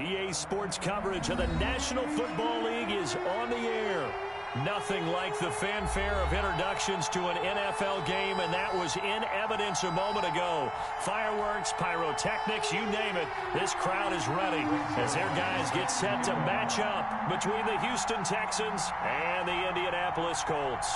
EA Sports coverage of the National Football League is on the air. Nothing like the fanfare of introductions to an NFL game, and that was in evidence a moment ago. Fireworks, pyrotechnics, you name it, this crowd is ready as their guys get set to match up between the Houston Texans and the Indianapolis Colts.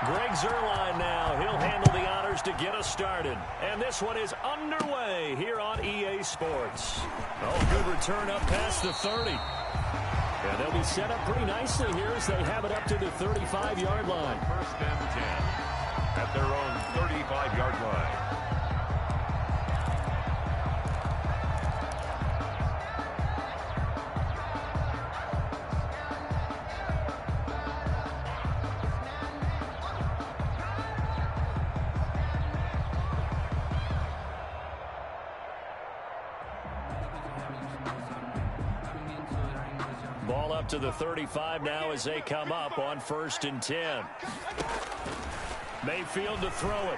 Greg Zuerlein now. He'll handle the honors to get us started. And this one is underway here on EA Sports. Oh, good return up past the 30. And they'll be set up pretty nicely here as they have it up to the 35-yard line. First and 10 at their own 35-yard line. Ball up to the 35 now as they come up on 1st and 10. Mayfield to throw it.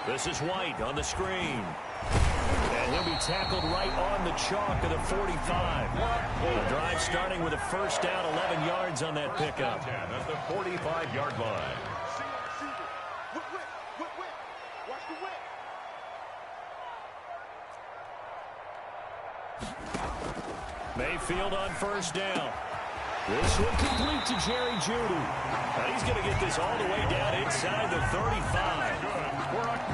This is White on the screen. And he'll be tackled right on the chalk of the 45. The drive starting with a first down, 11 yards on that pickup. At the 45-yard line. Mayfield on first down. This one complete to Jerry Jeudy. Now he's going to get this all the way down inside the 35.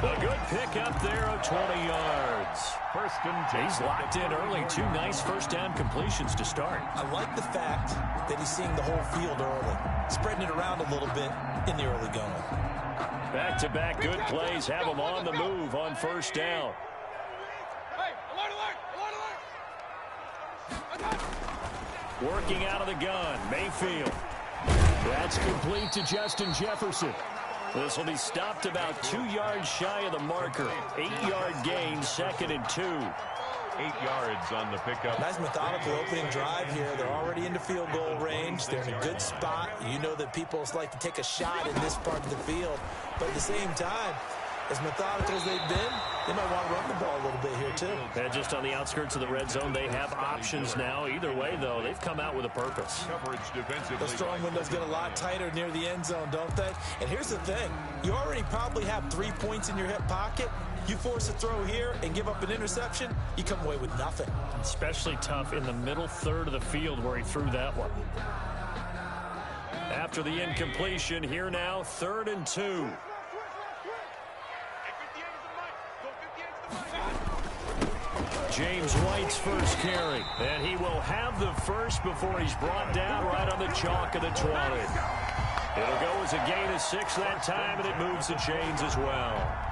A good pickup there of 20 yards. First and 10. He's locked in early. 2 nice first down completions to start. I like the fact that he's seeing the whole field early, spreading it around a little bit in the early going. Back-to-back good plays have him on the move on first down. Working out of the gun, Mayfield. That's complete to Justin Jefferson. This will be stopped about 2 yards shy of the marker. 8-yard gain, 2nd and 2. 8 yards on the pickup. Nice methodical opening drive here. They're already into field goal range. They're in a good spot. You know that people like to take a shot in this part of the field. But at the same time, as methodical as they've been, they might want to run the ball a little bit here, too. And just on the outskirts of the red zone, they have options now. Either way, though, they've come out with a purpose. Coverage defensively. Those strong windows get a lot tighter near the end zone, don't they? And here's the thing. You already probably have 3 points in your hip pocket. You force a throw here and give up an interception, you come away with nothing. Especially tough in the middle third of the field where he threw that one. After the incompletion, here now, 3rd and 2. James White's first carry, and he will have the first before he's brought down right on the chalk of the 20. It'll go as a gain of 6 that time, and it moves the chains as well.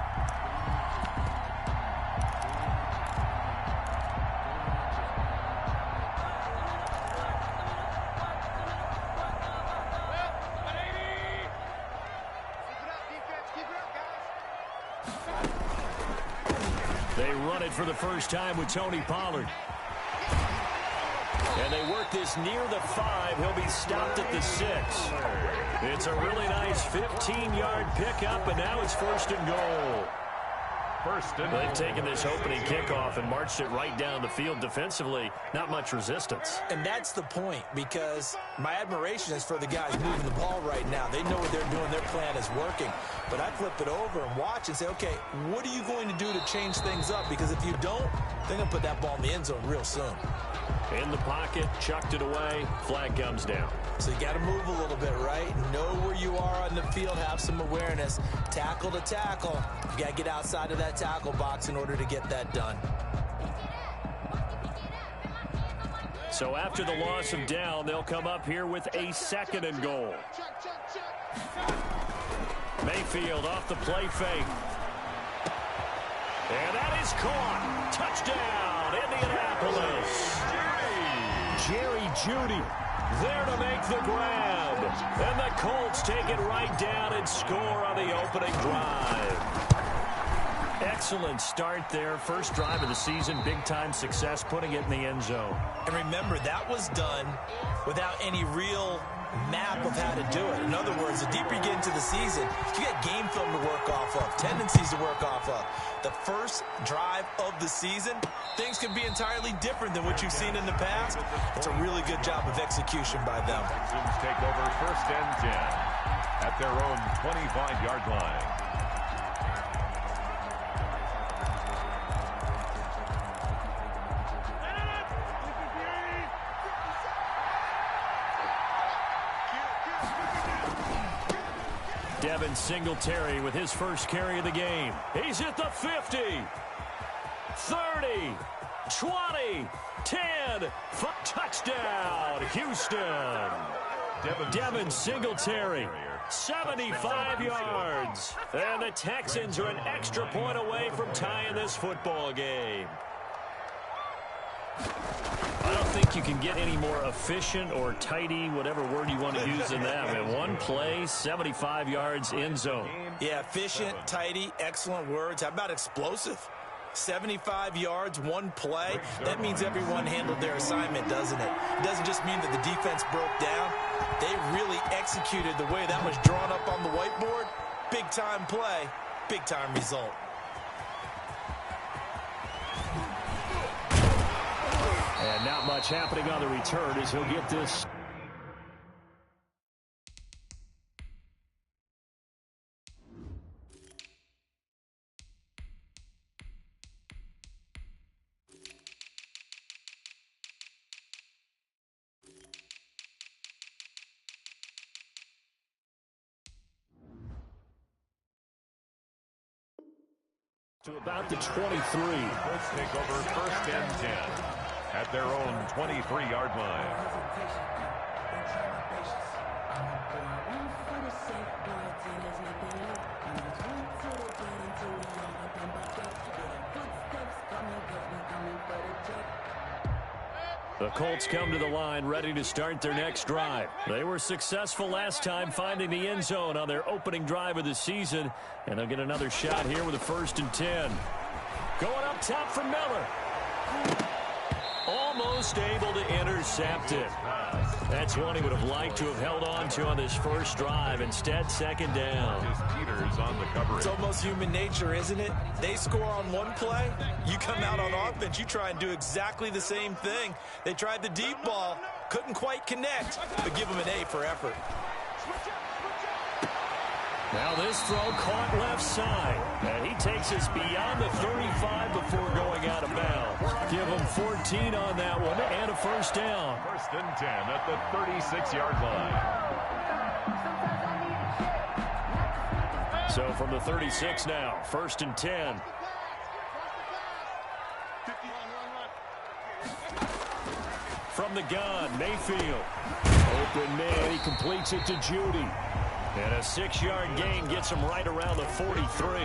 They run it for the first time with Tony Pollard. And they work this near the 5. He'll be stopped at the 6. It's a really nice 15-yard pickup, and now it's 1st and goal. They've taken this opening kickoff and marched it right down the field defensively. Not much resistance. And that's the point, because my admiration is for the guys moving the ball right now. They know what they're doing. Their plan is working. But I flip it over and watch and say, okay, what are you going to do to change things up? Because if you don't, they're going to put that ball in the end zone real soon. In the pocket, chucked it away, flag comes down. So you got to move a little bit, right? Know where you are on the field, have some awareness. Tackle to tackle. You got to get outside of that tackle box in order to get that done. So after the loss of down, they'll come up here with a 2nd and goal. Mayfield off the play fake. And that is caught. Touchdown, Indianapolis. Jerry Jeudy there to make the grab. And the Colts take it right down and score on the opening drive. Excellent start there. First drive of the season. Big-time success putting it in the end zone. And remember, that was done without any real map of how to do it. In other words, the deeper you get into the season, you get game film to work off of, tendencies to work off of. The first drive of the season, things can be entirely different than what you've seen in the past. It's a really good job of execution by them. Texans take over 1st and 10 at their own 25-yard line. Devin Singletary with his first carry of the game. He's at the 50, 30, 20, 10, touchdown, Houston. Devin Singletary, 75 yards. And the Texans are an extra point away from tying this football game. I don't think you can get any more efficient or tidy, whatever word you want to use in that. In one play, 75 yards end zone. Yeah, efficient, tidy, excellent words. How about explosive? 75 yards, one play. That means everyone handled their assignment, doesn't it? It doesn't just mean that the defense broke down. They really executed the way that was drawn up on the whiteboard. Big-time play, big-time result. And not much happening on the return as he'll get this. To about the 23. Let's take over 1st and 10 at their own 23-yard line. The Colts come to the line ready to start their next drive. They were successful last time finding the end zone on their opening drive of the season, and they'll get another shot here with a 1st and 10. Going up top for Miller. Almost able to intercept it. That's one he would have liked to have held on to on this first drive. Instead, 2nd down. Peters on the coverage. It's almost human nature, isn't it? They score on one play. You come out on offense, you try and do exactly the same thing. They tried the deep ball, couldn't quite connect, but give them an A for effort. Now this throw caught left side, and he takes us beyond the 35 before going out of bounds. Give him 14 on that one and a 1st down. 1st and 10 at the 36-yard line. So from the 36 now, 1st and 10. From the gun, Mayfield. Open man, he completes it to Judy. And a 6-yard gain gets him right around the 43.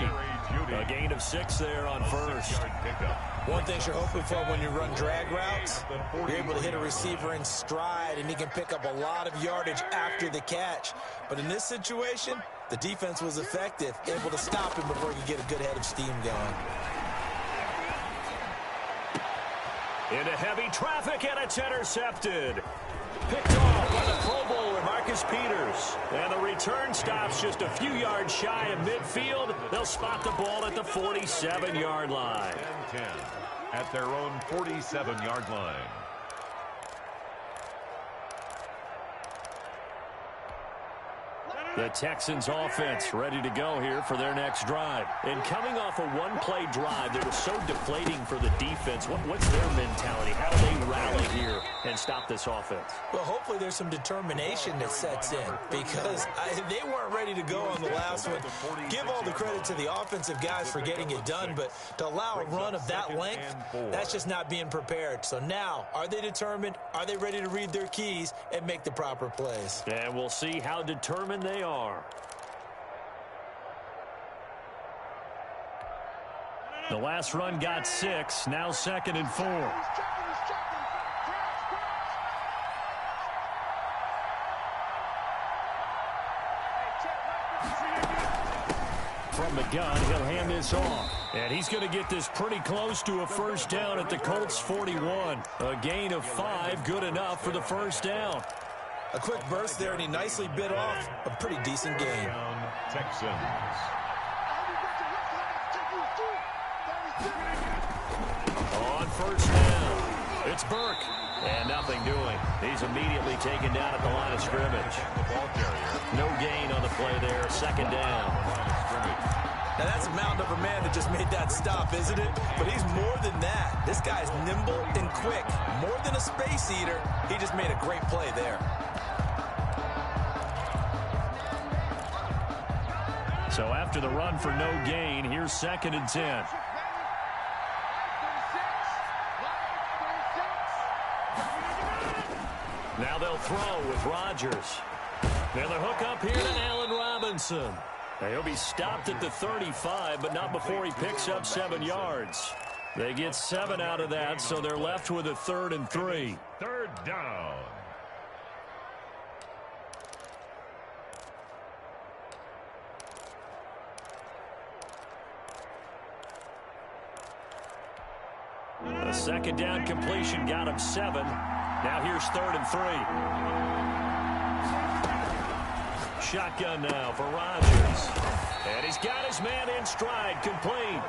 A gain of 6 there on 1st. One thing you're hoping for when you run drag routes, you're able to hit a receiver in stride, and he can pick up a lot of yardage after the catch. But in this situation, the defense was effective, able to stop him before he could get a good head of steam going. Into heavy traffic, and it's intercepted. Picked off by the Pro Bowler, Marcus Peters. And the return stops just a few yards shy of midfield. They'll spot the ball at the 47-yard line. 10 at their own 47-yard line. The Texans offense ready to go here for their next drive. And coming off a one-play drive that was so deflating for the defense, what's their mentality? How do they rally here and stop this offense? Well, hopefully there's some determination that sets in, because they weren't ready to go on the last one. Give all the credit to the offensive guys for getting it done, but to allow a run of that length, that's just not being prepared. So now, are they determined? Are they ready to read their keys and make the proper plays? And we'll see how determined they are. The last run got 6, now 2nd and 4. From the gun, he'll hand this off. And he's going to get this pretty close to a 1st down at the Colts 41. A gain of 5, good enough for the 1st down. A quick burst there, and he nicely bit off a pretty decent game. Texans. On first down, it's Burke. And nothing doing. He's immediately taken down at the line of scrimmage. No gain on the play there. Second down. Now, that's a mountain of a man that just made that stop, isn't it? But he's more than that. This guy's nimble and quick. More than a space eater. He just made a great play there. So after the run for no gain, here's 2nd and 10. Now they'll throw with Rodgers. Now the hook up here to Allen Robinson. Now he'll be stopped at the 35, but not before he picks up 7 yards. They get 7 out of that, so they're left with a 3rd and 3. Third down. A 2nd down completion got him 7. Now here's 3rd and 3. Shotgun now for Rodgers. And he's got his man in stride, complete.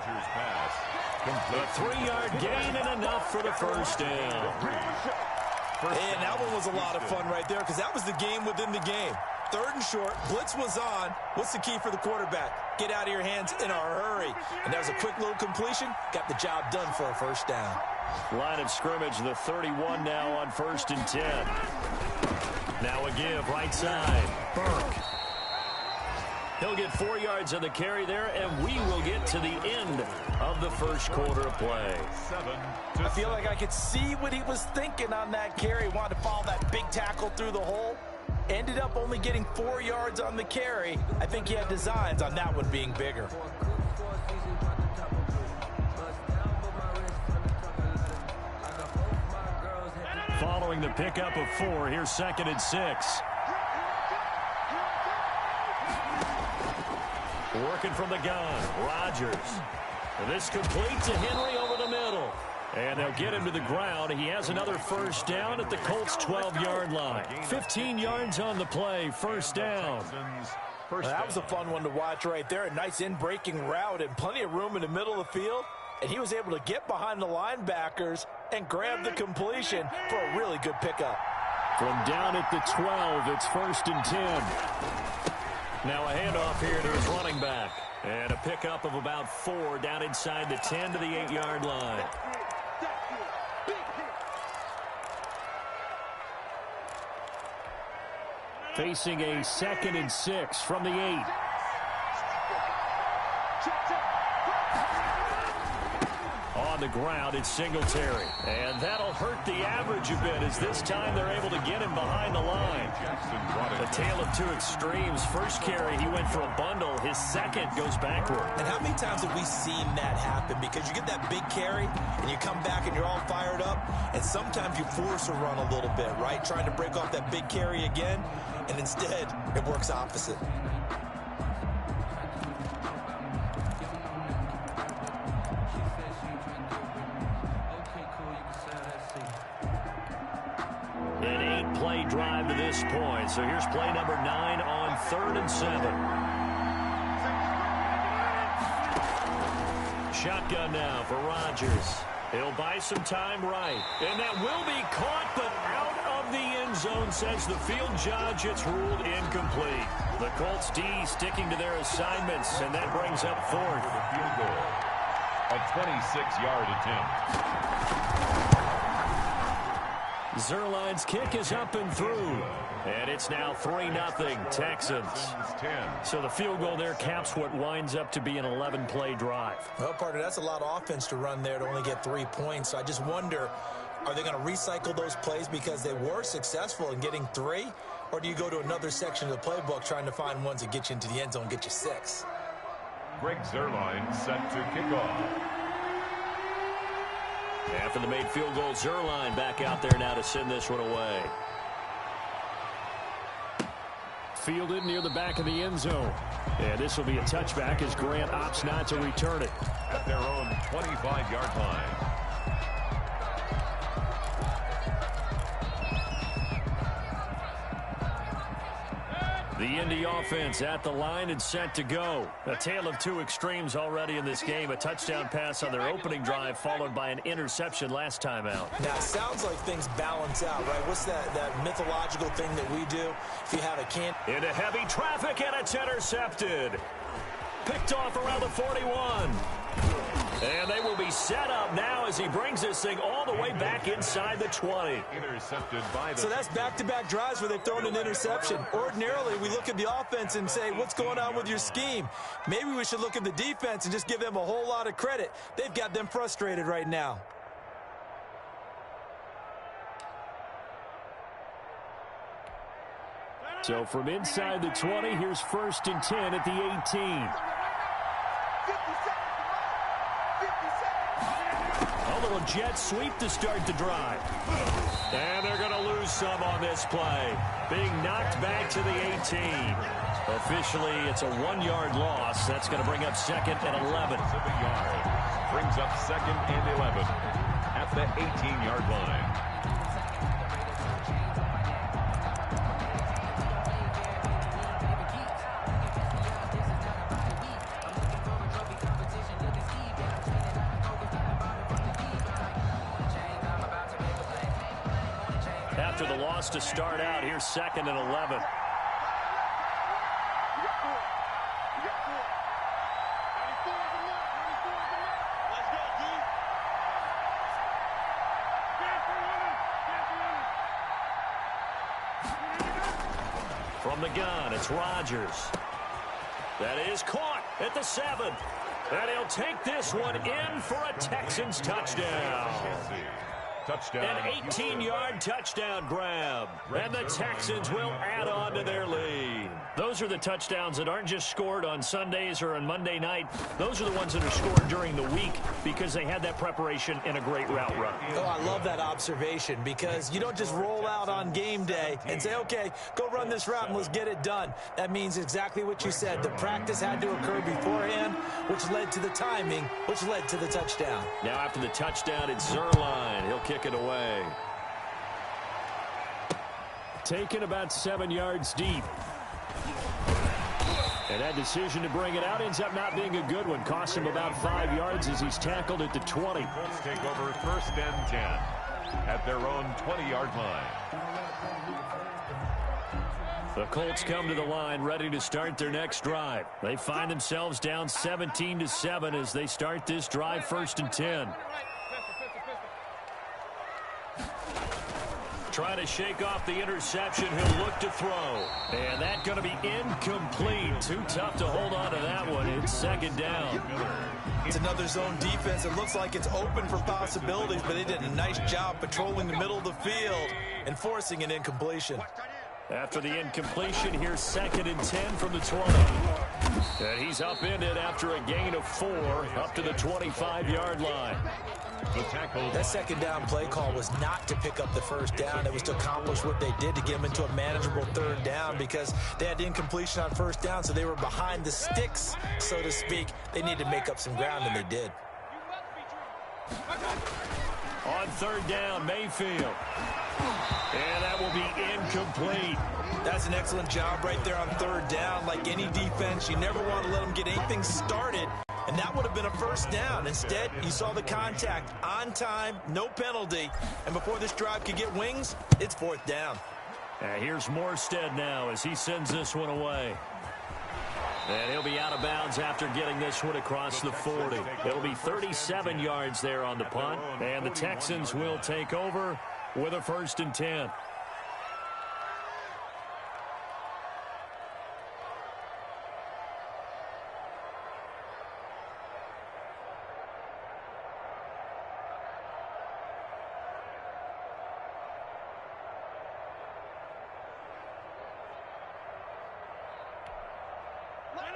A 3-yard gain and enough for the first down. And that one was a lot of fun right there because that was the game within the game. 3rd and short, blitz was on. What's the key for the quarterback? Get out of your hands in a hurry. And that was a quick little completion. Got the job done for a first down. Line of scrimmage, the 31 now on 1st and 10. Now a give, right side, Burke. He'll get 4 yards on the carry there, and we will get to the end of the first quarter of play. I feel like I could see what he was thinking on that carry. Wanted to follow that big tackle through the hole. Ended up only getting 4 yards on the carry. I think he had designs on that one being bigger. Following the pickup of 4, here's 2nd and 6. Working from the gun, Rodgers. And this complete to Henry over the middle. And they'll get him to the ground. He has another first down at the Colts' 12-yard line. 15 yards on the play, first down. That was a fun one to watch right there. A nice in-breaking route and plenty of room in the middle of the field. And he was able to get behind the linebackers and grab the completion for a really good pickup. From down at the 12, it's 1st and 10. Now a handoff here to his running back. And a pickup of about 4 down inside the 10 to the 8-yard line. Facing a 2nd and 6 from the 8. On the ground, it's Singletary. And that'll hurt the average a bit as this time they're able to get him behind the line. A tale of two extremes. First carry, he went for a bundle. His second goes backward. And how many times have we seen that happen? Because you get that big carry, and you come back and you're all fired up, and sometimes you force a run a little bit, right? Trying to break off that big carry again, and instead it works opposite. An 8-play drive to this point. So here's play number 9 on 3rd and 7. Shotgun now for Rodgers. He'll buy some time right. And that will be caught, but out of the end zone, says the field judge. It's ruled incomplete. The Colts D sticking to their assignments, and that brings up 4th. Field goal. A 26-yard attempt. Zerline's kick is up and through. And it's now 3-0 Texans. So the field goal there caps what winds up to be an 11-play drive. Well, partner, that's a lot of offense to run there to only get 3 points. So I just wonder, are they going to recycle those plays because they were successful in getting 3? Or do you go to another section of the playbook trying to find ones that get you into the end zone and get you 6? Greg Zerline set to kick off. After the made field goal, Zerline back out there now to send this one away. Fielded near the back of the end zone. And this will be a touchback as Grant opts not to return it. At their own 25-yard line. The Indy offense at the line and set to go. A tale of two extremes already in this game. A touchdown pass on their opening drive followed by an interception last time out. Now, it sounds like things balance out, right? What's that mythological thing that we do? If you have a can... Into heavy traffic, and it's intercepted. Picked off around the 41. And they will be set up now as he brings this thing all the way back inside the 20. Intercepted by the... So that's back-to-back drives where they've thrown an interception. Ordinarily, we look at the offense and say, what's going on with your scheme? Maybe we should look at the defense and just give them a whole lot of credit. They've got them frustrated right now. So from inside the 20, here's 1st and 10 at the 18. A little jet sweep to start the drive. And they're going to lose some on this play. Being knocked back to the 18. Officially, it's a 1-yard loss. That's going to bring up 2nd and 11. Brings up 2nd and 11 at the 18-yard line. After the loss to start out, here's 2nd and 11. From the gun, it's Rodgers. That is caught at the 7. And he'll take this one in for a Texans touchdown. Touchdown. An 18-yard touchdown grab. And the Texans will add on to their lead. Those are the touchdowns that aren't just scored on Sundays or on Monday night. Those are the ones that are scored during the week because they had that preparation in a great route run. Oh, I love that observation because you don't just roll out on game day and say, okay, go run this route and let's get it done. That means exactly what you said. The practice had to occur beforehand, which led to the timing, which led to the touchdown. Now after the touchdown, it's Zerline. He'll kick it away. Taken about 7 yards deep. And that decision to bring it out ends up not being a good one. Costs him about 5 yards as he's tackled at the 20. Colts take over 1st and 10 at their own 20-yard line. The Colts come to the line ready to start their next drive. They find themselves down 17-7 as they start this drive 1st and 10. Trying to shake off the interception. He'll look to throw. And that's going to be incomplete. Too tough to hold on to that one. It's 2nd down. It's another zone defense. It looks like it's open for possibilities, but they did a nice job patrolling the middle of the field and forcing an incompletion. After the incompletion, here's 2nd and 10 from the 20. And he's upended after a gain of 4 up to the 25-yard line. That 2nd down play call was not to pick up the 1st down. It was to accomplish what they did to get them into a manageable 3rd down because they had incompletion on 1st down, so they were behind the sticks, so to speak. They needed to make up some ground, and they did. On 3rd down, Mayfield. And that will be incomplete. That's an excellent job right there on 3rd down. Like any defense, you never want to let them get anything started. And that would have been a 1st down. Instead, you saw the contact on time, no penalty. And before this drive could get wings, it's 4th down. Here's Morstead now as he sends this one away. And he'll be out of bounds after getting this one across the 40. It'll be 37 yards there on the punt. And the Texans will take over with a 1st and 10.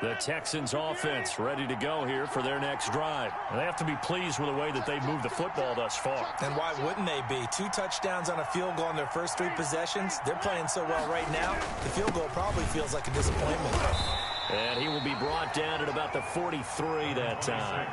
The Texans offense ready to go here for their next drive. They have to be pleased with the way that they've moved the football thus far. And why wouldn't they be? 2 touchdowns on a field goal in their first 3 possessions. They're playing so well right now, the field goal probably feels like a disappointment. And he will be brought down at about the 43 that time.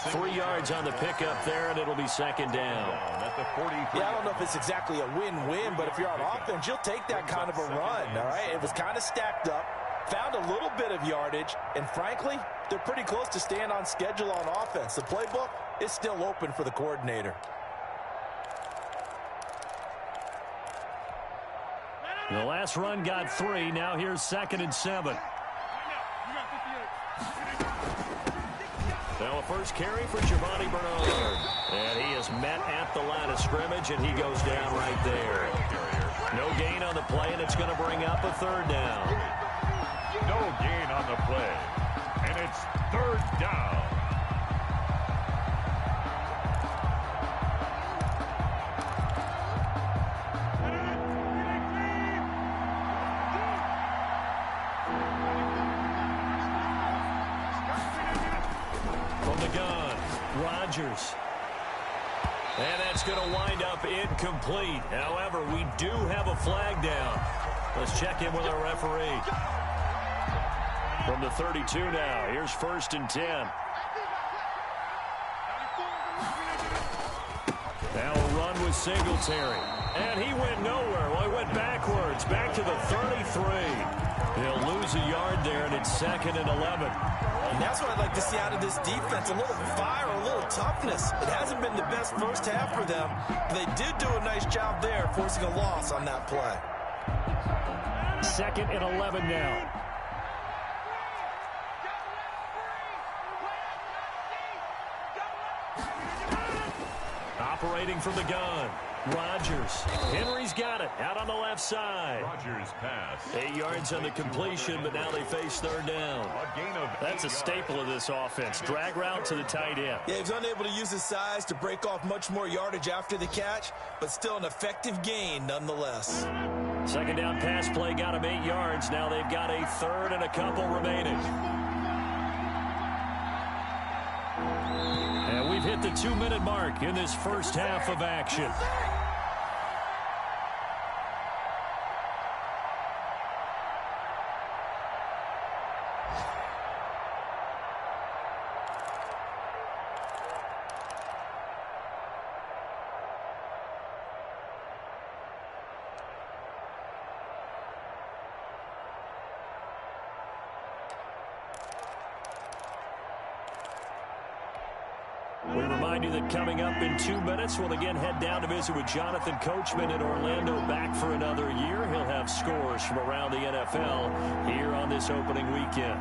3 yards on the pickup there, and it'll be second down. Yeah, I don't know if it's exactly a win-win, but if you're on offense, you'll take that kind of a run, all right? It was kind of stacked up, found a little bit of yardage, and frankly, they're pretty close to staying on schedule on offense. The playbook is still open for the coordinator. The last run got 3. Now here's 2nd and 7. Now a first carry for Giovanni Bernard. And he is met at the line of scrimmage, and he goes down right there. No gain on the play, and it's going to bring up a 3rd down. No gain on the play, and it's 3rd down. Rodgers. And that's going to wind up incomplete. However, we do have a flag down. Let's check in with our referee. From the 32 now, here's 1st and 10. Now a run with Singletary. And he went nowhere. Well, he went backwards, back to the 33. He'll lose a yard there, and it's 2nd and 11. And that's what I'd like to see out of this defense, a little fire, a little toughness. It hasn't been the best first half for them, but they did do a nice job there, forcing a loss on that play. 2nd and 11 now. Operating from the gun. Rodgers. Henry's got it out on the left side. Rodgers pass. 8 yards on the completion, but now they face 3rd down. That's a staple of this offense. Drag route to the tight end. Yeah, he was unable to use his size to break off much more yardage after the catch, but still an effective gain nonetheless. 2nd down pass play got him 8 yards. Now they've got a 3rd and a couple remaining. And we've hit the 2-minute mark in this first half of action. We remind you that coming up in 2 minutes, we'll again head down to visit with Jonathan Coachman in Orlando, back for another year. He'll have scores from around the NFL here on this opening weekend.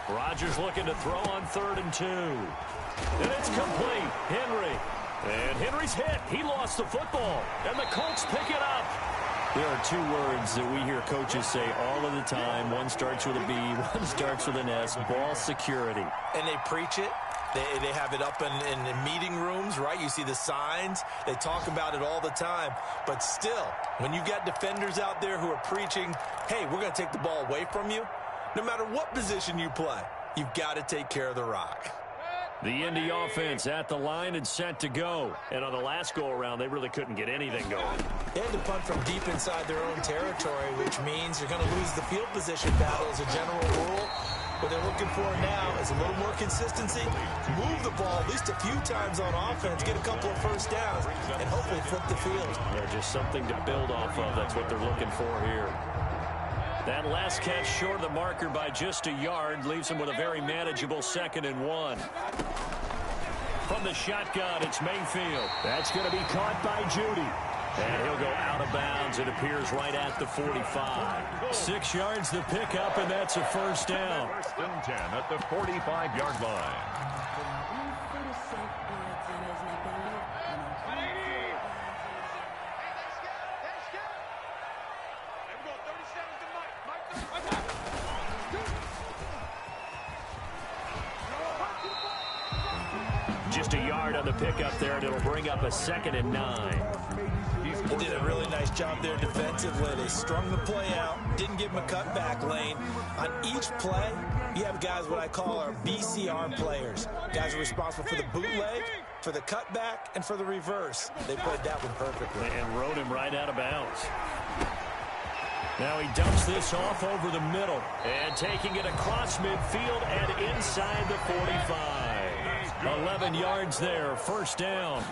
Rodgers looking to throw on 3rd and 2. And it's complete. Henry. And Henry's hit. He lost the football. And the Colts pick it up. There are 2 words that we hear coaches say all of the time. One starts with a B, one starts with an S, ball security. And they preach it. They have it up in meeting rooms, right? You see the signs. They talk about it all the time. But still, when you got defenders out there who are preaching, hey, we're going to take the ball away from you, no matter what position you play, you've got to take care of the rock. The Indy offense at the line and set to go. And on the last go-around, they really couldn't get anything going. They had to punt from deep inside their own territory, which means you're going to lose the field position battle as a general rule. What they're looking for now is a little more consistency, move the ball at least a few times on offense, get a couple of first downs, and hopefully flip the field. Yeah, just something to build off of. That's what they're looking for here. That last catch short of the marker by just a yard leaves him with a very manageable 2nd and 1. From the shotgun, it's Mayfield. That's going to be caught by Judy. And he'll go out of bounds. It appears right at the 45. 6 yards the pickup, and that's a 1st down. 1st and 10 at the 45-yard line. Just a yard on the pickup there, and it'll bring up a 2nd and 9. They did a really nice job there defensively. They strung the play out, didn't give him a cutback lane. On each play, you have guys what I call our BCR players. Guys are responsible for the bootleg, for the cutback, and for the reverse. They played that one perfectly. And rode him right out of bounds. Now he dumps this off over the middle and taking it across midfield and inside the 45. 11 yards there, first down.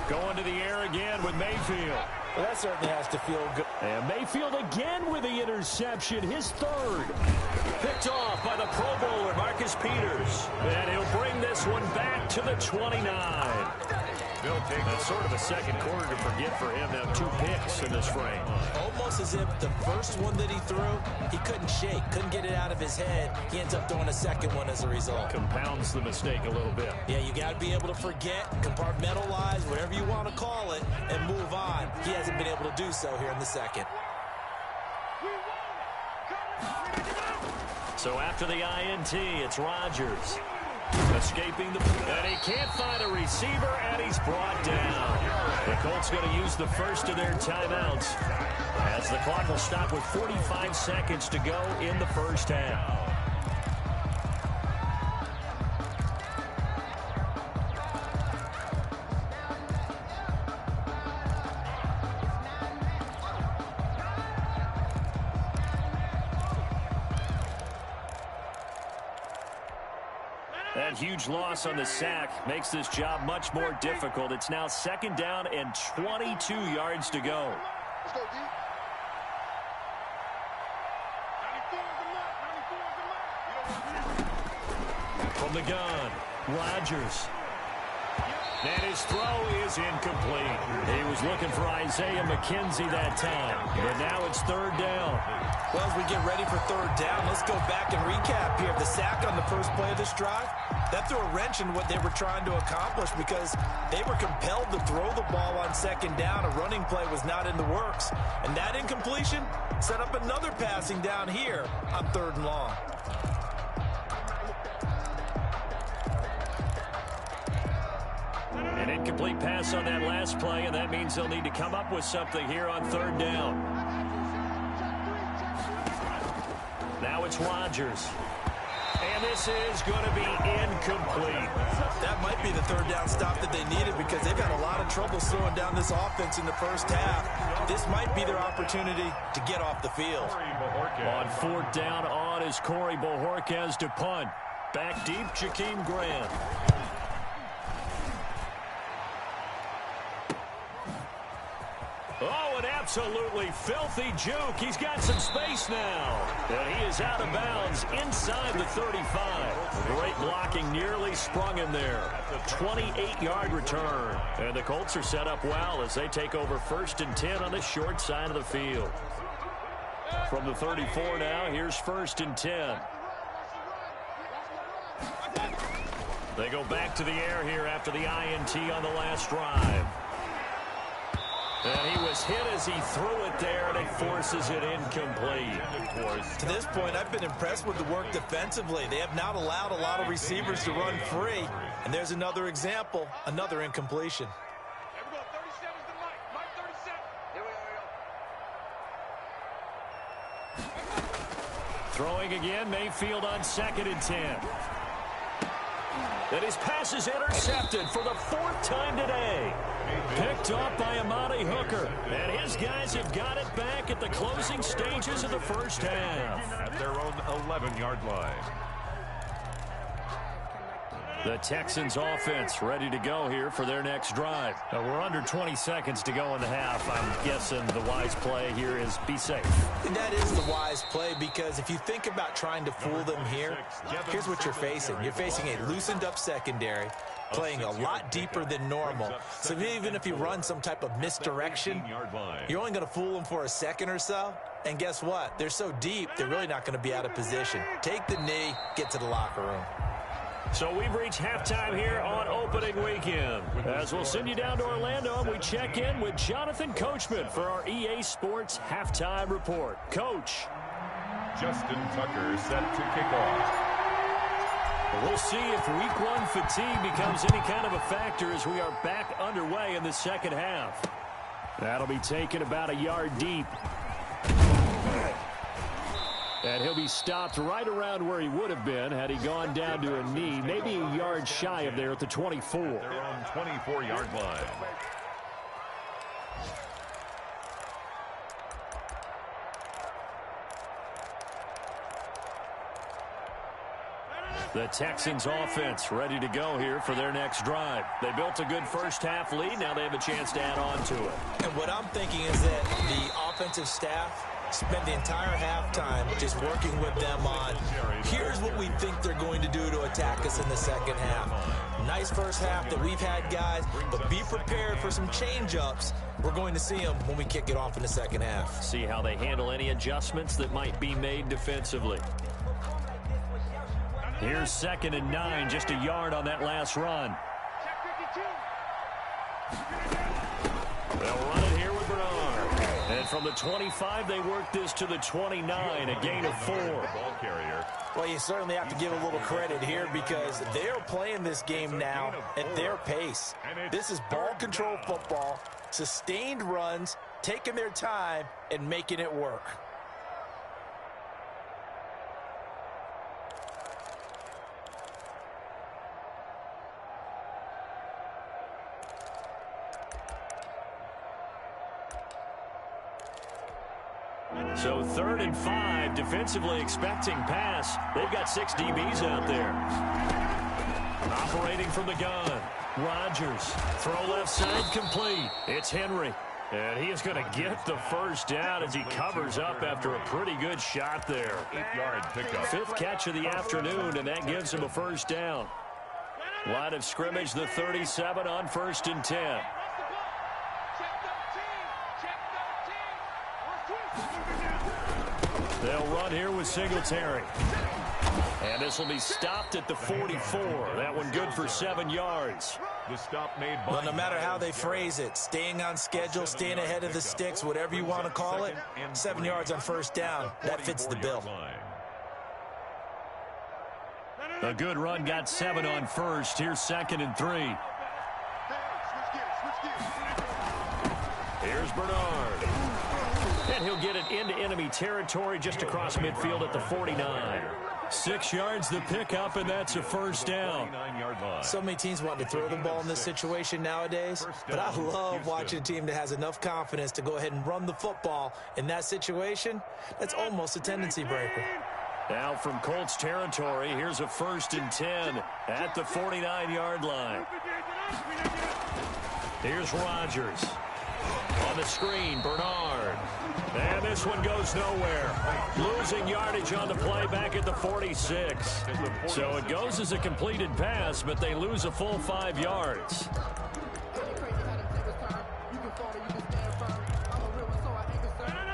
Going to the air again with Mayfield. Well, that certainly has to feel good. And Mayfield again with the interception, his third. Picked off by the Pro Bowler, Marcus Peters. And he'll bring this one back to the 29. That's sort of a second quarter to forget for him to have 2 picks in this frame. Almost as if the first one that he threw, he couldn't shake, couldn't get it out of his head. He ends up throwing a second one as a result. Compounds the mistake a little bit. Yeah, you got to be able to forget, compartmentalize, whatever you want to call it, and move on. He hasn't been able to do so here in the second. So after the INT, it's Rodgers. Escaping the... And he can't find a receiver, and he's brought down. The Colts going to use the first of their timeouts as the clock will stop with 45 seconds to go in the first half. That huge loss on the sack makes this job much more difficult. It's now second down and 22 yards to go. Let's go, D. 94 From the gun, Rodgers. And his throw is incomplete. He was looking for Isaiah McKenzie that time, but now it's third down. Well, as we get ready for third down, let's go back and recap here. The sack on the first play of this drive, that threw a wrench in what they were trying to accomplish because they were compelled to throw the ball on second down. A running play was not in the works. And that incompletion set up another passing down here on third and long. An incomplete pass on that last play, and that means they'll need to come up with something here on third down. Now it's Rodgers. And this is going to be incomplete. That might be the third down stop that they needed because they've had a lot of trouble slowing down this offense in the first half. This might be their opportunity to get off the field. On fourth down on is Corey Bojorquez to punt. Back deep, Jakeem Grant. Oh, an absolutely filthy juke. He's got some space now. And he is out of bounds inside the 35. Great blocking, nearly sprung him there. 28-yard return. And the Colts are set up well as they take over first and 10 on the short side of the field. From the 34 now, here's first and 10. They go back to the air here after the INT on the last drive. And he was hit as he threw it there, and it forces it incomplete. To this point, I've been impressed with the work defensively. They have not allowed a lot of receivers to run free. And there's another example, another incompletion. There we go. 37 is the mic. Mic 37. Here we go. Throwing again, Mayfield on second and 10. And his pass is intercepted for the fourth time today. Picked off by Amani Hooker. And his guys have got it back at the closing stages of the first half. At their own 11-yard line. The Texans offense ready to go here for their next drive. We're under 20 seconds to go in the half. I'm guessing the wise play here is be safe. And that is the wise play because if you think about trying to fool them here, here's what you're facing. You're facing a loosened up secondary, playing a lot deeper than normal. So even if you run some type of misdirection, you're only going to fool them for a second or so. And guess what? They're so deep, they're really not going to be out of position. Take the knee, get to the locker room. So we've reached halftime here on opening weekend. As we'll send you down to Orlando, and we check in with Jonathan Coachman for our EA Sports Halftime Report. Coach. Justin Tucker set to kick off. We'll see if week one fatigue becomes any kind of a factor as we are back underway in the second half. That'll be taken about a yard deep. And he'll be stopped right around where he would have been had he gone down to a knee, maybe a yard shy of there at the 24. They're on 24-yard line. The Texans offense ready to go here for their next drive. They built a good first-half lead. Now they have a chance to add on to it. And what I'm thinking is that the offensive staff spent the entire halftime just working with them on, here's what we think they're going to do to attack us in the second half. Nice first half that we've had, guys, but be prepared for some change-ups. We're going to see them when we kick it off in the second half. See how they handle any adjustments that might be made defensively. Here's 2nd and 9, just a yard on that last run. They'll run it here with Bernard. And from the 25, they work this to the 29, a gain of 4. Ball carrier. Well, you certainly have to give a little credit here because they're playing this game now at their pace. This is ball control football, sustained runs, taking their time, and making it work. So 3rd and 5, defensively expecting pass. They've got 6 DBs out there. Operating from the gun. Rodgers. Throw left side complete. It's Henry. And he is going to get the first down as he covers up after a pretty good shot there. 8-yard pickup. 5th catch of the afternoon, and that gives him a first down. Line of scrimmage, the 37 on 1st and 10. They'll run here with Singletary. And this will be stopped at the 44. That one good for 7 yards. The stop made by... Well, no matter how they phrase it, staying on schedule, staying ahead of the sticks, whatever you want to call it, 7 yards on first down, that fits the bill. A good run got 7 on first. Here's 2nd and 3. Here's Bernard. And he'll get it into enemy territory just across midfield at the 49. 6 yards the pickup, and that's a first down. So many teams want to throw the ball in this situation nowadays, but I love watching a team that has enough confidence to go ahead and run the football. In that situation, that's almost a tendency breaker. Now from Colts territory, here's a 1st and 10 at the 49-yard line. Here's Rodgers. On the screen, Bernard. And this one goes nowhere. Losing yardage on the play back at the 46. So it goes as a completed pass, but they lose a full 5 yards.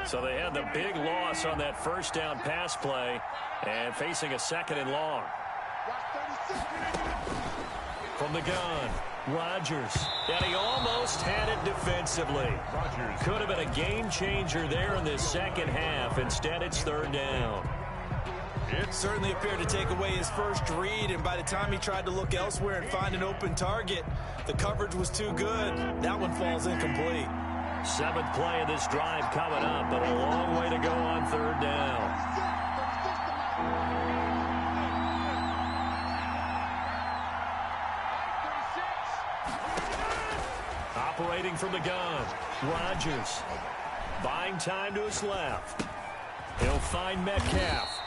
So they had the big loss on that first down pass play and facing a 2nd and long. From the gun, Rodgers. And he almost had it defensively. Could have been a game changer there in this second half. Instead, it's 3rd down. It certainly appeared to take away his first read, and by the time he tried to look elsewhere and find an open target, the coverage was too good. That one falls incomplete. 7th play of this drive coming up, but a long way to go on 3rd down. Operating from the gun, Rodgers. Buying time to his left. He'll find Metcalf.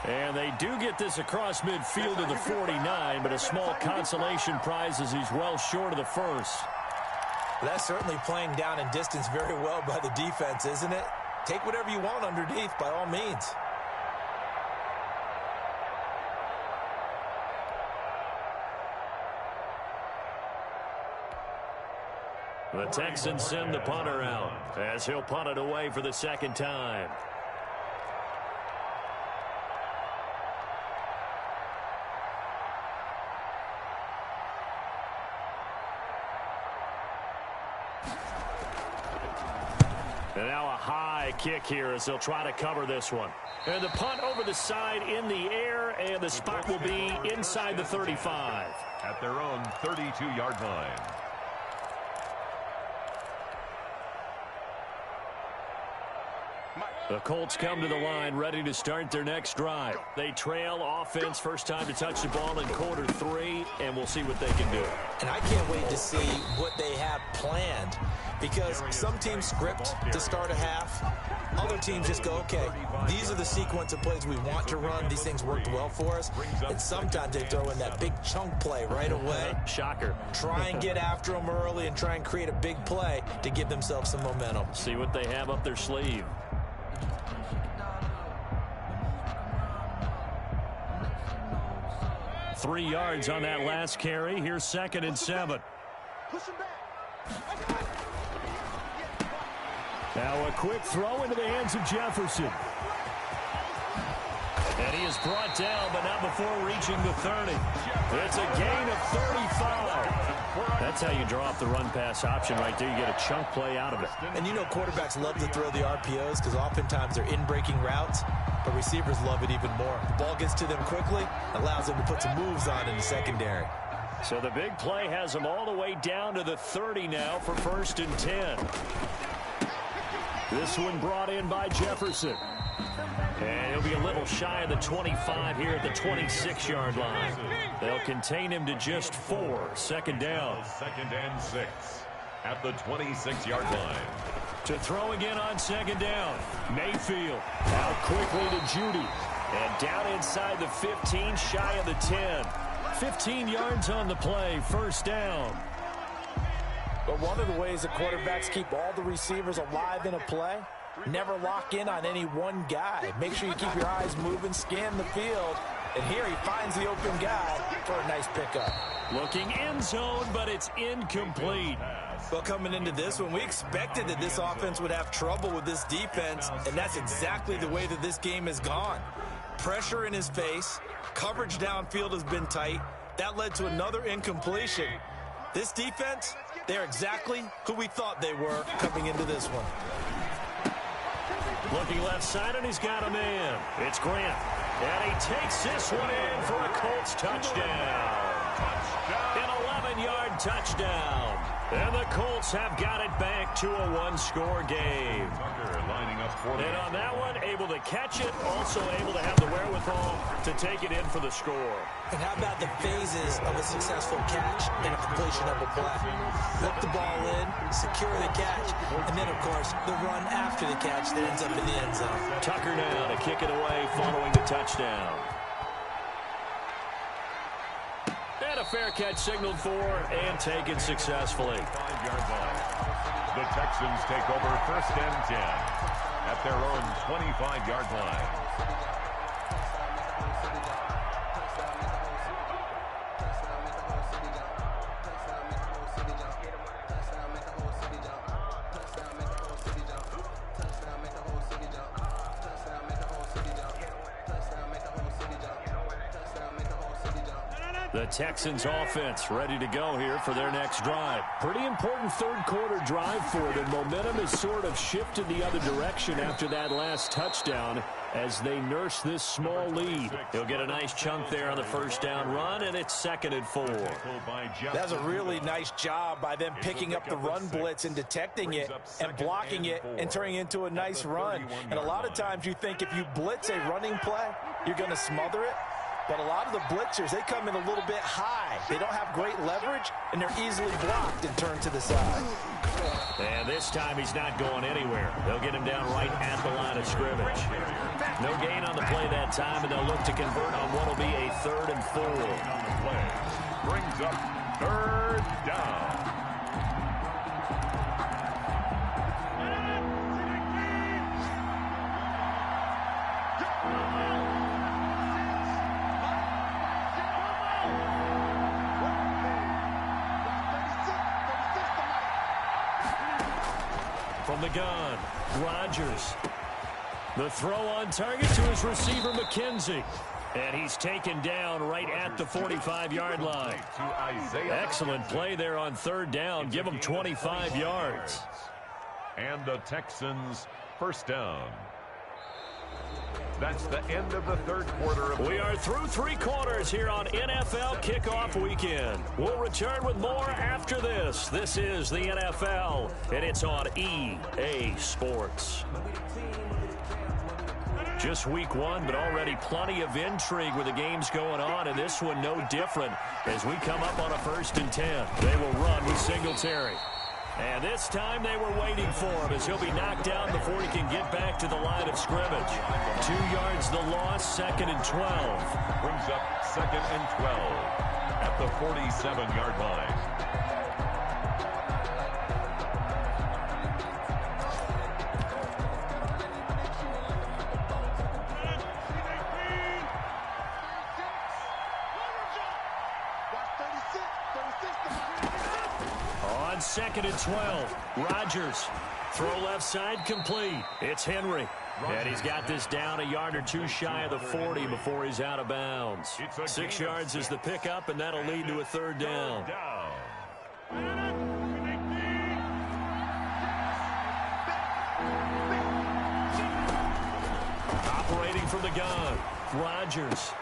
And they do get this across midfield to the 49, but a small consolation prize as he's well short of the first. That's certainly playing down in distance very well by the defense, isn't it? Take whatever you want underneath, by all means. The Texans send the punter out as he'll punt it away for the 2nd time. And now a high kick here as they'll try to cover this one. And the punt over the side in the air, and the spot will be inside the 35. At their own 32-yard line. Mike. The Colts come to the line ready to start their next drive. They trail offense, first time to touch the ball in quarter 3, and we'll see what they can do. And I can't wait to see what they have planned, because some teams script to start a half. Other teams just go, okay, these are the sequence of plays we want to run. These things worked well for us. And sometimes they throw in that big chunk play right away. Shocker. Try and get after them early and try and create a big play to give themselves some momentum. See what they have up their sleeve. Three yards on that last carry. Here's 2nd and 7. Now a quick throw into the hands of Jefferson. And he is brought down, but not before reaching the 30. It's a gain of 35. That's how you draw up the run-pass option right there. You get a chunk play out of it. And you know quarterbacks love to throw the RPOs because oftentimes they're in-breaking routes, but receivers love it even more. The ball gets to them quickly, allows them to put some moves on in the secondary. So the big play has them all the way down to the 30 now for 1st and 10. This one brought in by Jefferson. And he'll be a little shy of the 25 here at the 26-yard line. They'll contain him to just 4. 2nd down. 2nd and 6 at the 26-yard line. To throw again on 2nd down. Mayfield out quickly to Judy. And down inside the 15, shy of the 10. 15 yards on the play, 1st down. But one of the ways that quarterbacks keep all the receivers alive in a play, never lock in on any one guy. Make sure you keep your eyes moving, scan the field. And here he finds the open guy for a nice pickup. Looking end zone, but it's incomplete. Well, coming into this one, we expected that this offense would have trouble with this defense, and that's exactly the way that this game has gone. Pressure in his face, coverage downfield has been tight. That led to another incompletion. This defense, they're exactly who we thought they were coming into this one. Looking left side, and he's got a man. It's Grant. And he takes this one in for a Colts touchdown. An 11-yard touchdown. And the Colts have got it back to a one-score game. And on that one, able to catch it, also able to have the wherewithal to take it in for the score. And how about the phases of a successful catch and a completion of a play? Look the ball in, secure the catch, and then, of course, the run after the catch that ends up in the end zone. Tucker now to kick it away following the touchdown. And a fair catch signaled for and taken successfully. 5-yard line. The Texans take over 1st and 10 at their own 25-yard line. The Texans offense ready to go here for their next drive. Pretty important 3rd quarter drive for them. Momentum has sort of shifted the other direction after that last touchdown as they nurse this small lead. He'll get a nice chunk there on the 1st down run, and it's 2nd and 4. That's a really nice job by them picking up the run blitz and detecting it and blocking it and turning it into a nice run. And a lot of times you think if you blitz a running play, you're going to smother it. But a lot of the blitzers, they come in a little bit high. They don't have great leverage, and they're easily blocked and turned to the side. And this time he's not going anywhere. They'll get him down right at the line of scrimmage. No gain on the play that time, and they'll look to convert on what will be a 3rd and 4. On the play brings up 3rd down. From the gun, Rodgers. The throw on target to his receiver, McKenzie. And he's taken down right at the 45-yard line. Excellent play there on 3rd down. Give him 25 yards. And the Texans 1st down. That's the end of the 3rd quarter. We are through 3 quarters here on NFL Kickoff Weekend. We'll return with more after this. This is the NFL, and it's on EA Sports. Just week one, but already plenty of intrigue with the games going on, and this one no different as we come up on a 1st and 10. They will run with Singletary. And this time they were waiting for him as he'll be knocked down before he can get back to the line of scrimmage. 2 yards the loss, 2nd and 12. Brings up 2nd and 12 at the 47-yard line. On 2nd and 12, Rodgers. Throw left side complete. It's Henry. And he's got this down a yard or two shy of the 40 before he's out of bounds. 6 yards is the pickup, and that'll lead to a 3rd down. Operating from the gun, Rodgers.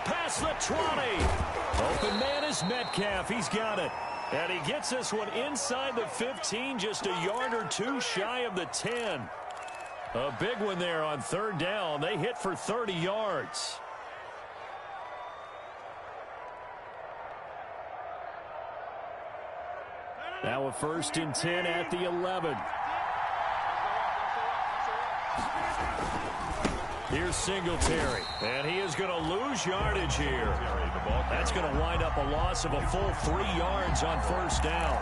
Past the 20. Open man is Metcalf. He's got it. And he gets this one inside the 15, just a yard or two shy of the 10. A big one there on 3rd down. They hit for 30 yards. Now a 1st and 10 at the 11. Here's Singletary, and he is going to lose yardage here. That's going to wind up a loss of a full 3 yards on 1st down.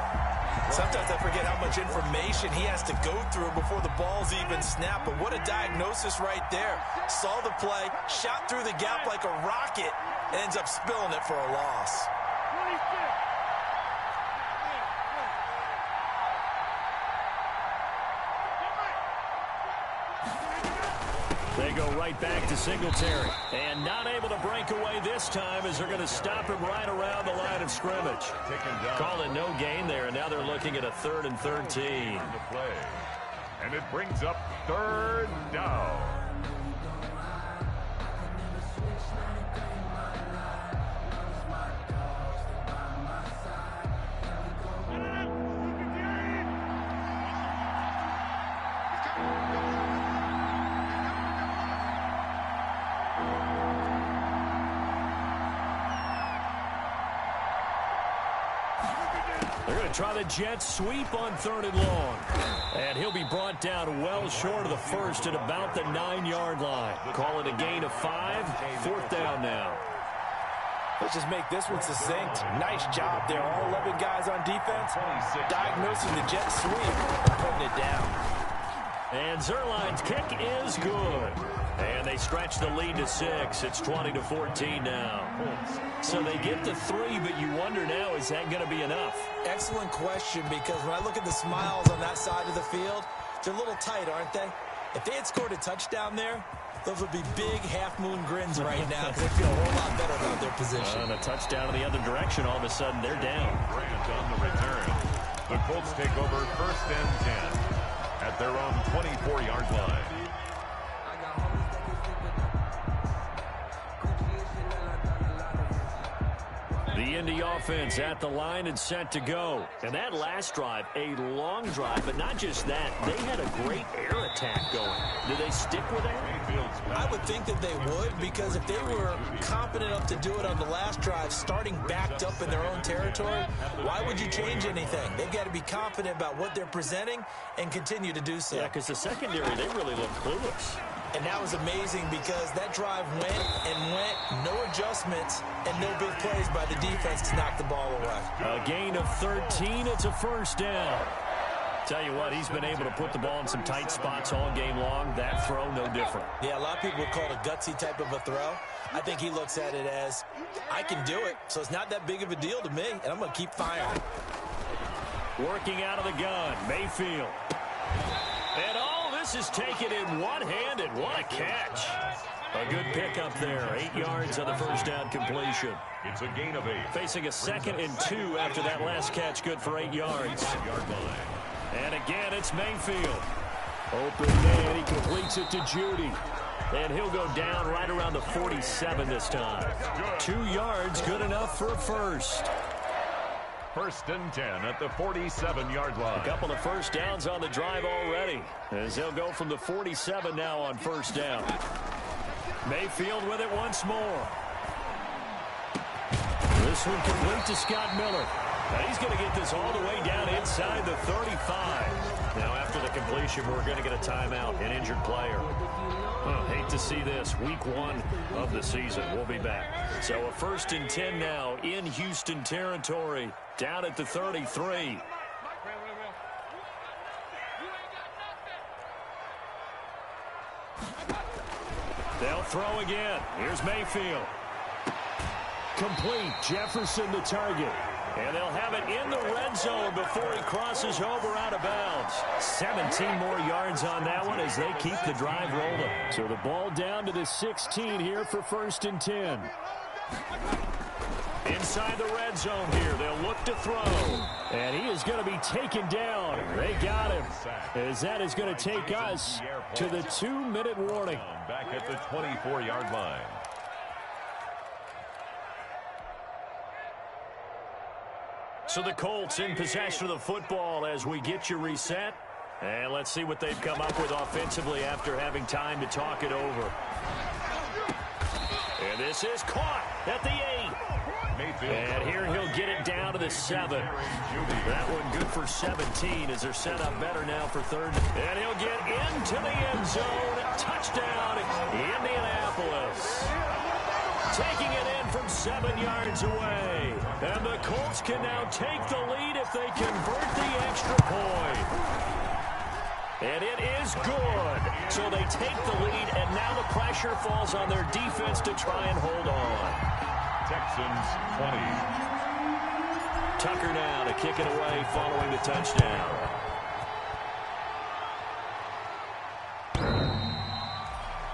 Sometimes I forget how much information he has to go through before the ball's even snapped, but what a diagnosis right there. Saw the play, shot through the gap like a rocket, ends up spilling it for a loss. They go right back to Singletary. And not able to break away this time as they're going to stop him right around the line of scrimmage. Call it no gain there, and now they're looking at a 3rd and 13. And it brings up 3rd down. They're going to try the jet sweep on 3rd and long. And he'll be brought down well short of the 1st at about the 9-yard line. Call it a gain of 5. 4th down now. Let's just make this one succinct. Nice job there. All 11 guys on defense diagnosing the jet sweep and putting it down. And Zerline's kick is good. And they stretch the lead to 6. It's 20-14 now. So they get to 3, but you wonder now, is that going to be enough? Excellent question, because when I look at the smiles on that side of the field, they're a little tight, aren't they? If they had scored a touchdown there, those would be big half-moon grins right now because they feel a whole lot better about their position. And a touchdown in the other direction, all of a sudden they're down. Grant on the return. The Colts take over 1st and 10 at their own 24-yard line. The Indy offense at the line and set to go. And that last drive, a long drive, but not just that. They had a great air attack going. Do they stick with that? I would think that they would, because if they were competent enough to do it on the last drive, starting backed up in their own territory, why would you change anything? They've got to be confident about what they're presenting and continue to do so. Yeah, because the secondary, they really look clueless. And that was amazing because that drive went and went, no adjustments, and no big plays by the defense to knock the ball away. A gain of 13, it's a 1st down. Tell you what, he's been able to put the ball in some tight spots all game long. That throw, no different. Yeah, a lot of people would call it a gutsy type of a throw. I think he looks at it as, I can do it, so it's not that big of a deal to me, and I'm going to keep firing. Working out of the gun, Mayfield. And all this is taken in one-handed. What a catch. A good pickup there. 8 yards on the 1st down completion. It's a gain of 8. Facing a 2nd and 2 after that last catch, good for 8 yards. And again, it's Mayfield. Open man, he completes it to Judy. And he'll go down right around the 47 this time. 2 yards, good enough for a 1st. 1st and 10 at the 47-yard line. A couple of 1st downs on the drive already, as they'll go from the 47 now on 1st down. Mayfield with it once more. This one complete to Scott Miller. And he's going to get this all the way down inside the 35. Now, after the completion, we're going to get a timeout, an injured player. Hate to see this. Week 1 of the season. We'll be back. So a 1st and 10 now in Houston territory, down at the 33. They'll throw again. Here's Mayfield. Complete. Jefferson the target. And they'll have it in the red zone before he crosses over out of bounds. 17 more yards on that one as they keep the drive rolling. So the ball down to the 16 here for 1st and 10. Inside the red zone here. They'll look to throw. And he is going to be taken down. They got him. As that is going to take us to the 2-minute warning. Back at the 24-yard line. So the Colts in possession of the football as we get you reset. And let's see what they've come up with offensively after having time to talk it over. And this is caught at the 8. And here he'll get it down to the 7. That one good for 17 as they're set up better now for 3rd. And he'll get into the end zone. Touchdown, Indianapolis. Taking it in from 7 yards away. And the Colts can now take the lead if they convert the extra point. And it is good. So they take the lead, and now the pressure falls on their defense to try and hold on. Texans 20. Tucker now to kick it away following the touchdown.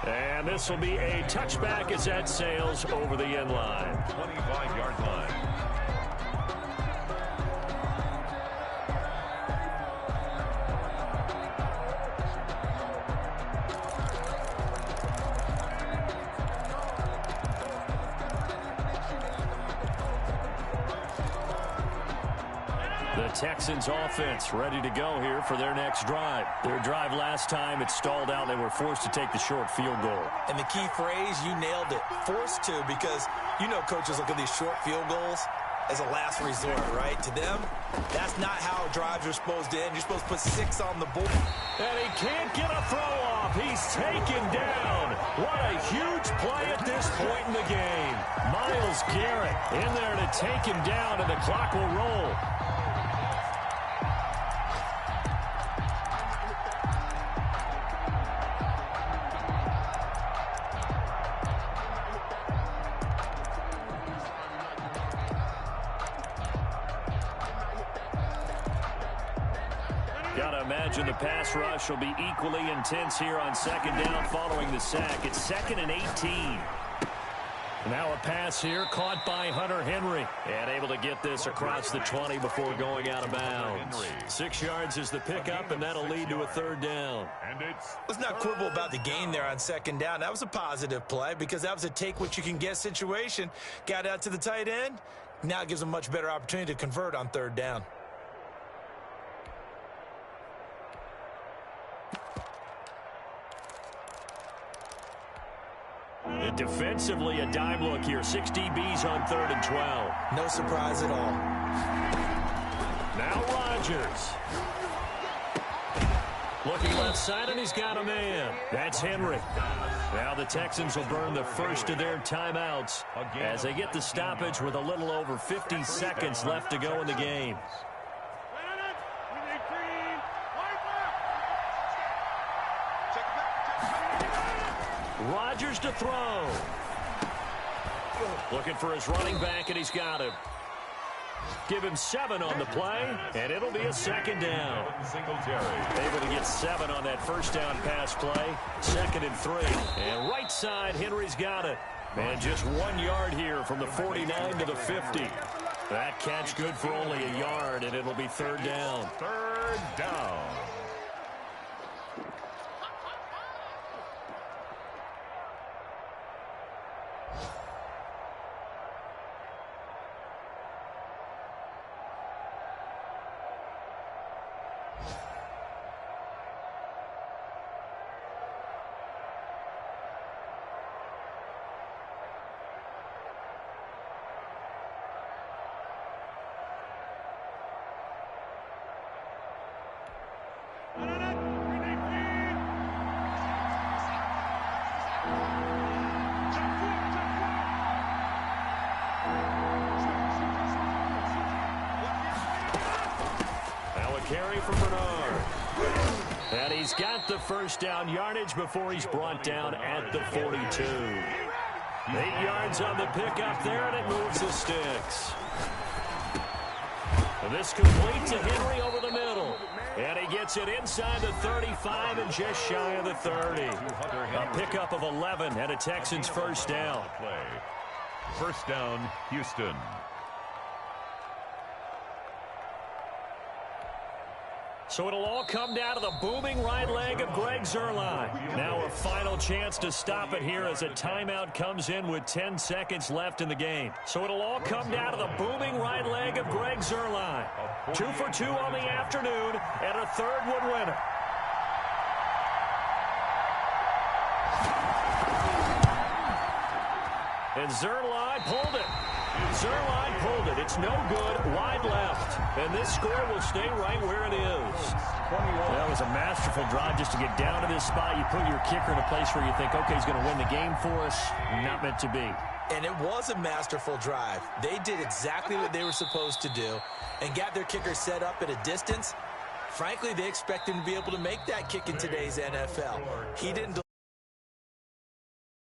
And this will be a touchback as that sails over the end line. 25-yard line. The Texans offense ready to go here for their next drive. Their drive last time, it stalled out. They were forced to take the short field goal. And the key phrase, you nailed it, forced to, because you know coaches look at these short field goals as a last resort, right? To them, that's not how drives are supposed to end. You're supposed to put 6 on the board. And he can't get a throw off. He's taken down. What a huge play at this point in the game. Myles Garrett in there to take him down, and the clock will roll. Gotta imagine the pass rush will be equally intense here on 2nd down following the sack. It's 2nd and 18. Now a pass here caught by Hunter Henry. And able to get this across the 20 before going out of bounds. 6 yards is the pickup, and that'll lead to a 3rd down. And Let's not quibble about the gain there on 2nd down. That was a positive play because that was a take-what-you-can-get situation. Got out to the tight end. Now it gives them a much better opportunity to convert on 3rd down. Defensively, a dime look here. 6 DBs on 3rd and 12. No surprise at all. Now Rodgers. Looking left side, and he's got a man. That's Henry. Now the Texans will burn the first of their timeouts as they get the stoppage with a little over 50 seconds left to go in the game. Rodgers to throw. Looking for his running back, and he's got him. Give him 7 on the play, and it'll be a 2nd down. Able to get 7 on that 1st down pass play. 2nd and 3. And right side, Henry's got it. And just 1 yard here from the 49 to the 50. That catch good for only a yard, and it'll be 3rd down. 3rd down. for Bernard. And he's got the first down yardage before he's brought down at the 42. 8 yards on the pickup there, and it moves the sticks. And this complete to Henry over the middle. And he gets it inside the 35 and just shy of the 30. A pickup of 11 and a Texans first down. First down, Houston. So it'll all come down to the booming right leg of Greg Zuerlein. Now a final chance to stop it here as a timeout comes in with 10 seconds left in the game. So it'll all come down to the booming right leg of Greg Zuerlein. 2 for 2 on the afternoon, and a third one winner. And Zuerlein pulled it. Zuerlein pulled it. It's no good. Wide left. And this score will stay right where it is. That was a masterful drive just to get down to this spot. You put your kicker in a place where you think, okay, he's going to win the game for us. Not meant to be. And it was a masterful drive. They did exactly what they were supposed to do and got their kicker set up at a distance. Frankly, they expect him to be able to make that kick in today's NFL. He didn't